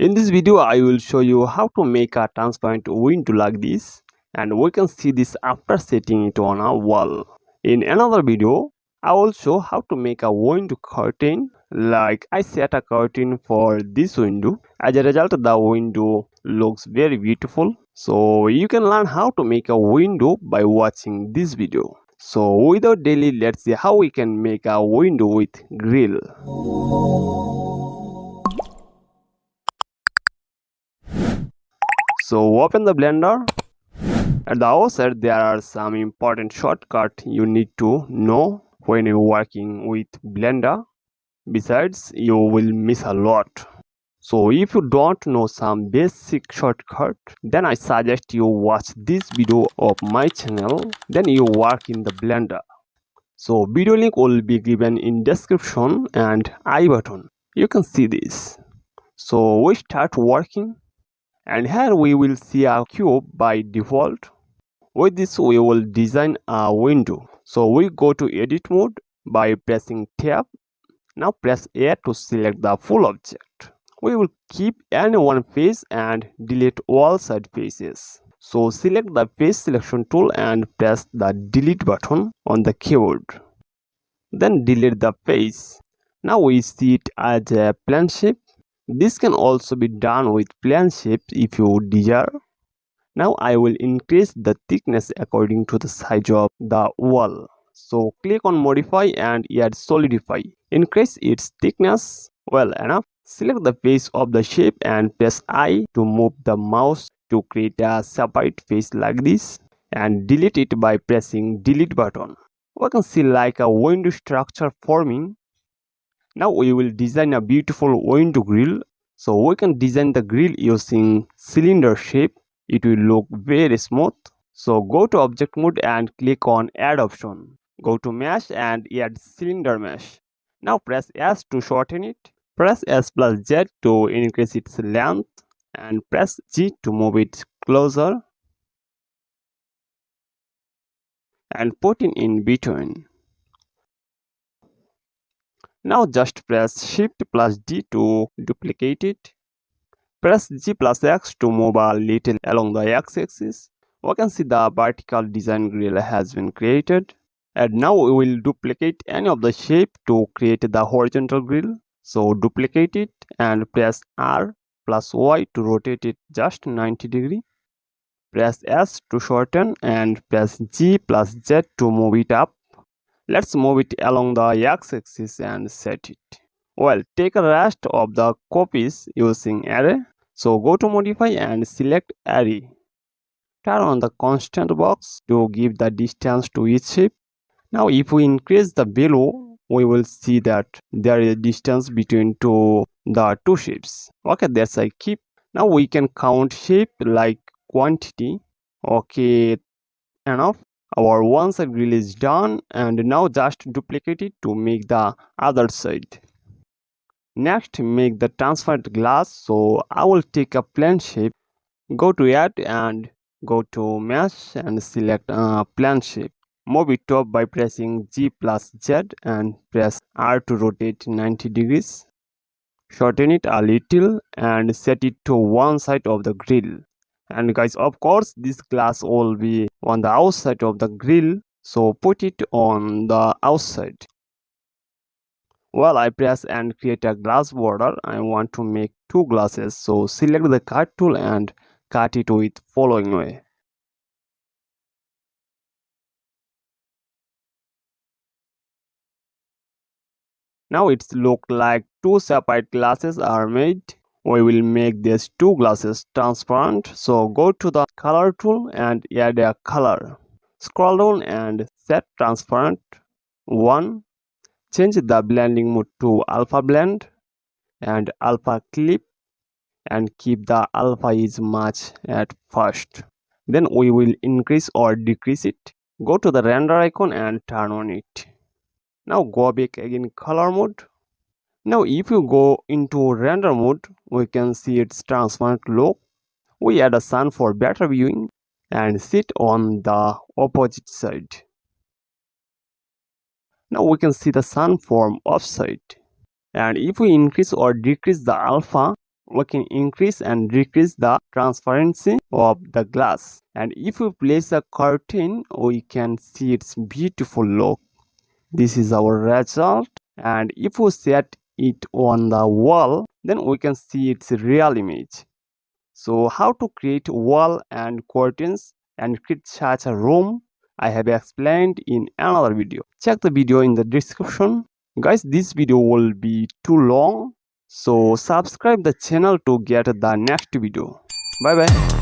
In this video, I will show you how to make a transparent window like this, and we can see this after setting it on a wall. In another video, I will show how to make a window curtain. Like I set a curtain for this window. As a result, the window looks very beautiful. So you can learn how to make a window by watching this video. So without delay, let's see how we can make a window with grill. So open the Blender. At the outset, there are some important shortcuts you need to know when you're working with Blender. Besides, you will miss a lot. So if you don't know some basic shortcut, then I suggest you watch this video of my channel, then you work in the Blender. So video link will be given in description and I button. You can see this. So we start working. And here we will see a cube by default. With this we will design a window. So we go to edit mode by pressing tab. Now press A to select the full object. We will keep any one face and delete all side faces. So select the face selection tool and press the delete button on the keyboard. Then delete the face. Now we see it as a plane shape. This can also be done with plane shapes if you desire. Now I will increase the thickness according to the size of the wall. So click on modify and add solidify. Increase its thickness well enough. Select the face of the shape and press I to move the mouse to create a separate face like this, and delete it by pressing delete button. We can see like a window structure forming. Now we will design a beautiful window grill. So we can design the grill using cylinder shape. It will look very smooth. So go to object mode and click on add option. Go to mesh and add cylinder mesh. Now press S to shorten it. Press S plus Z to increase its length. And press G to move it closer. And put it in between. Now just press Shift plus D to duplicate it. Press G plus X to move a little along the x-axis. We can see the vertical design grill has been created. And now we will duplicate any of the shape to create the horizontal grill. So duplicate it and press R plus Y to rotate it just 90 degrees. Press S to shorten and press G plus Z to move it up. Let's move it along the x-axis and set it. Well, take a rest of the copies using array. So go to modify and select array. Turn on the constant box to give the distance to each shape. Now if we increase the value, we will see that there is a distance between the two shapes. Okay, that's I keep. Now we can count shape like quantity. Okay, enough. Our one side grill is done, and now just duplicate it to make the other side. Next, make the transparent glass. So I will take a plane shape, go to add and go to mesh and select plane shape. Move it up by pressing G plus Z and press R to rotate 90 degrees. Shorten it a little and set it to one side of the grill. And guys, of course this glass will be on the outside of the grill, so put it on the outside. Well, I press and create a glass border. I want to make two glasses, so select the cut tool and cut it with following way. Now it's look like two separate glasses are made. We will make these two glasses transparent. So go to the color tool and add a color. Scroll down and set transparent 1. Change the blending mode to alpha blend and alpha clip, and keep the alpha is match at first. Then we will increase or decrease it. Go to the render icon and turn on it. Now go back again color mode. Now if you go into render mode, we can see its transparent look. We add a sun for better viewing and sit on the opposite side. Now we can see the sun from offside. And if we increase or decrease the alpha, we can increase and decrease the transparency of the glass. And if we place a curtain, we can see its beautiful look. This is our result. And if we set it on the wall, then we can see its real image. So how to create wall and curtains and create such a room, I have explained in another video. Check the video in the description. Guys, this video will be too long, so subscribe the channel to get the next video. Bye bye.